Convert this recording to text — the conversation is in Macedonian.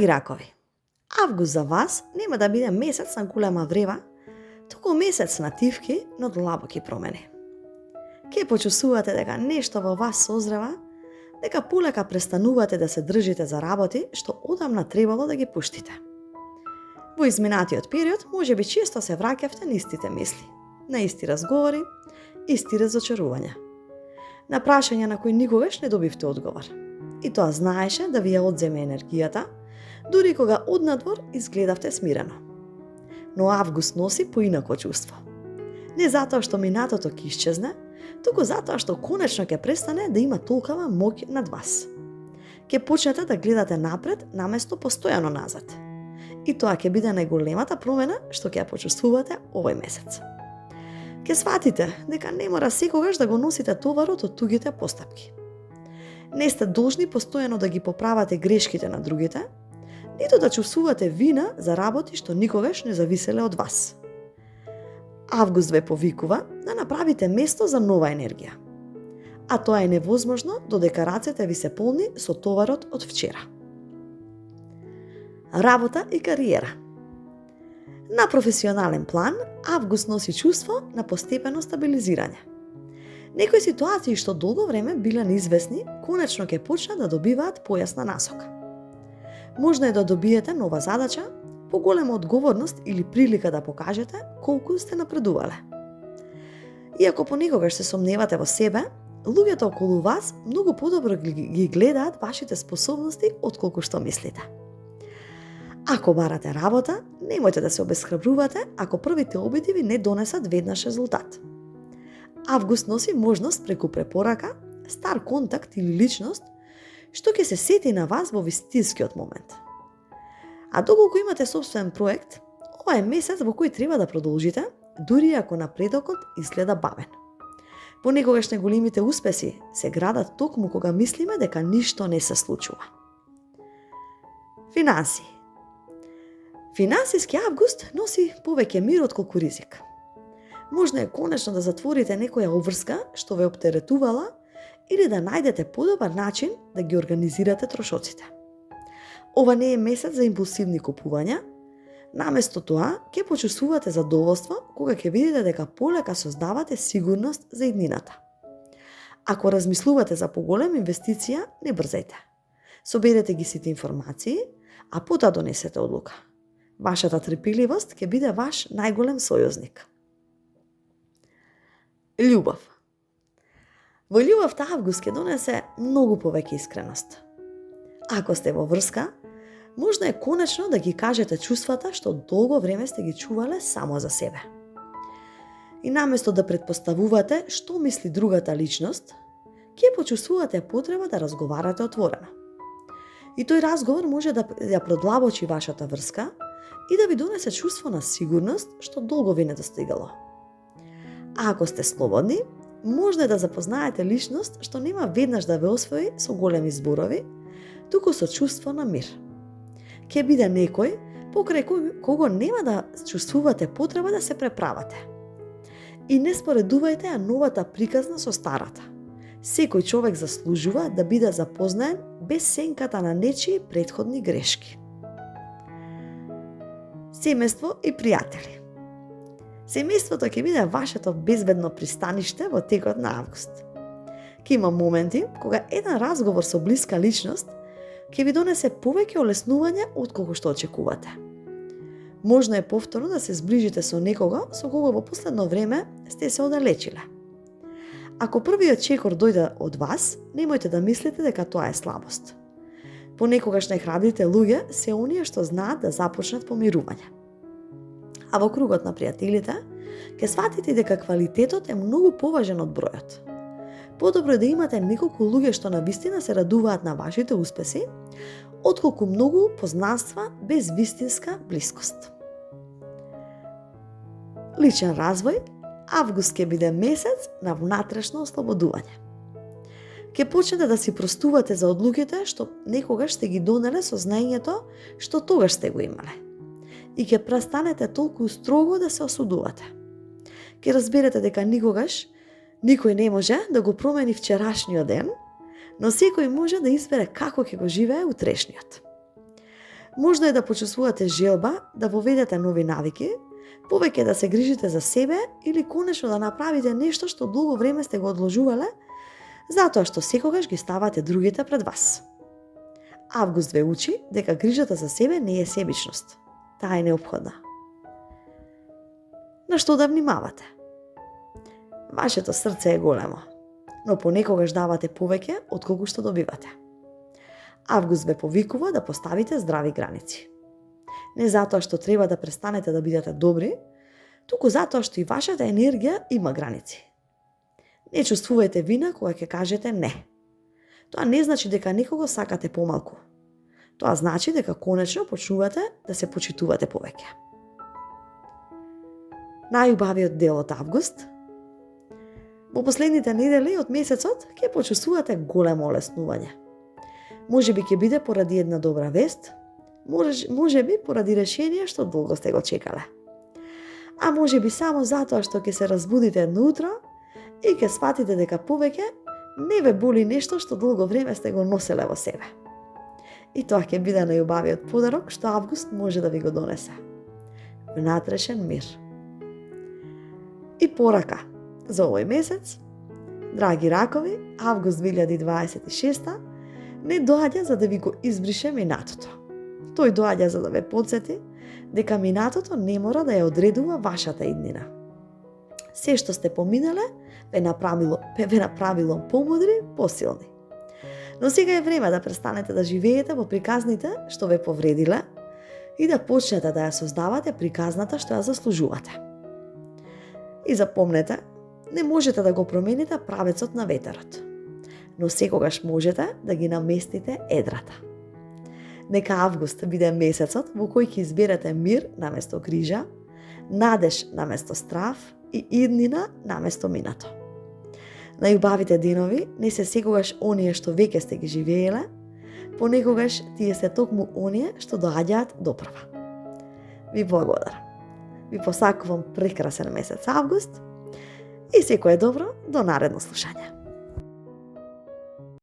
Драги ракови, август за вас нема да биде месец на голема врева, туку месец на тивки, но длабоки промени. Ке почувствувате дека нешто во вас созрева, дека полека престанувате да се држите за работи што одамна требало да ги пуштите. Во изминатиот период можеби често се враќавте на истите мисли, на исти разговори, исти разочарувања. На прашања на кои никогаш не добивте одговор. И тоа знаеше да ви ја одземе енергијата, дури кога однадвор изгледавте смирено. Но август носи поинако чувство. Не затоа што минатото ќе исчезне, туку затоа што конечно ќе престане да има толкова моќ над вас. Ќе почнете да гледате напред наместо постојано назад. И тоа ќе биде најголемата промена што ќе ја почувствувате овој месец. Ќе сватите дека не мора секогаш да го носите товарот од тугите постапки. Не сте должни постојано да ги поправате грешките на другите, ниту да чувствувате вина за работи што никогаш не зависеле од вас. Август ве повикува да направите место за нова енергија. А тоа е невозможно додека рацете ви се полни со товарот од вчера. Работа и кариера. На професионален план, август носи чувство на постепено стабилизирање. Некои ситуации што долго време биле неизвестни, конечно ќе почнат да добиваат појасна насока. Можно е да добиете нова задача, поголема одговорност или прилика да покажете колку сте напредувале. Иако понекогаш се сомневате во себе, луѓето околу вас многу подобро ги гледаат вашите способности отколку што мислите. Ако барате работа, немојте да се обесхрабрувате ако првите обиди ви не донесат веднаш резултат. Август носи можност преку препорака, стар контакт или личност, што ќе се сети на вас во вистинскиот момент. А доколку имате собствен проект, ова е месец во кој треба да продолжите, дури ако напредокот изгледа бавен. Понекогаш најголемите успеси се градат токму кога мислиме дека ништо не се случува. Финанси. Финансиски август носи повеќе мир отколку ризик. Можно е конечно да затворите некоја обврска што ве оптеретувала или да најдете подобар начин да ги организирате трошоците. Ова не е месец за импулсивни купувања, наместо тоа ќе почувствувате задоволство кога ќе видите дека полека создавате сигурност за иднината. Ако размислувате за поголема инвестиција, не брзајте. Соберете ги сите информации, а потоа донесете одлука. Вашата трпеливост ќе биде ваш најголем сојузник. Љубов. Во љубовта август ќе донесе многу повеќе искреност. Ако сте во врска, можно е конечно да ги кажете чувствата што долго време сте ги чувале само за себе. И наместо да предпоставувате што мисли другата личност, ќе почувствувате потреба да разговарате отворено. И тој разговор може да ја продлабочи вашата врска и да ви донесе чувство на сигурност што долго ви недостигало. А ако сте слободни, може да запознаете личност што нема веднаш да ве освои со големи зборови, туку со чувство на мир. Ке биде некој покрај кого нема да чувствувате потреба да се преправате. И не споредувајте ја новата приказна со старата. Секој човек заслужува да биде запознаен без сенката на нечии претходни грешки. Семејство и пријатели. Семејството ќе биде вашето безбедно пристаниште во текот на август. Ќе има моменти кога еден разговор со блиска личност ќе ви донесе повеќе олеснување отколку што очекувате. Можно е повторно да се зближите со некого со кого во последно време сте се оддалечиле. Ако првиот чекор дојде од вас, немојте да мислите дека тоа е слабост. Понекогаш најхрабрите луѓе се оние што знаат да започнат помирување. А во кругот на пријателите, ќе сватите дека квалитетот е многу поважен од бројот. Подобро е да имате неколку луѓе што навистина се радуваат на вашите успеси, отколку многу познанства без вистинска блискост. Личен развој, август ќе биде месец на внатрешно ослободување. Ќе почнете да си простувате за одлуките што некогаш сте ги донеле со знаењето што тогаш сте го имале. И ќе престанете толку строго да се осудувате. Ќе разберете дека никогаш никој не може да го промени вчерашниот ден, но секој може да избере како ќе го живее утрешниот. Можно е да почувствувате желба да воведете нови навики, повеќе да се грижите за себе или конечно да направите нешто што долго време сте го одложувале, затоа што секогаш ги ставате другите пред вас. Август ве учи дека грижата за себе не е себичност. Таа е неопходна. На што да внимавате? Вашето срце е големо, но понекогаш давате повеќе отколку што добивате. Август ве повикува да поставите здрави граници. Не затоа што треба да престанете да бидете добри, туку затоа што и вашата енергија има граници. Не чувствувајте вина кога ќе кажете не. Тоа не значи дека некого сакате помалку. Тоа значи дека конечно почнувате да се почитувате повеќе. Најубавиот дел од август. Во последните недели од месецот ќе почувствувате големо олеснување. Можеби ќе биде поради една добра вест, можеби поради решение што долго сте го чекале. А можеби само затоа што ќе се разбудите едно утро и ќе сфатите дека повеќе не ве боли нешто што долго време сте го носеле во себе. И тоа ќе биде најубавиот подарок што август може да ви го донесе. Внатрешен мир. И порака за овој месец, драги ракови, август 2026 не доаѓа за да ви го избрише минатото. Тој доаѓа за да ве потсети дека минатото не мора да ја одредува вашата иднина. Се што сте поминале ве направило помудри, посилни. Но сега е време да престанете да живеете во приказните што ве повредиле и да почнете да ја создавате приказната што ја заслужувате. И запомнете, не можете да го промените правецот на ветерот, но секогаш можете да ги наместите едрата. Нека август биде месецот во кој ќе изберете мир наместо грижа, надеж наместо страв и иднина наместо минато. Најубавите денови не се секогаш оние што веќе сте ги живееле, понекогаш тие се токму оние што доаѓаат допрва. Ви благодарам. Ви посакувам прекрасен месец август и секое добро до наредно слушање.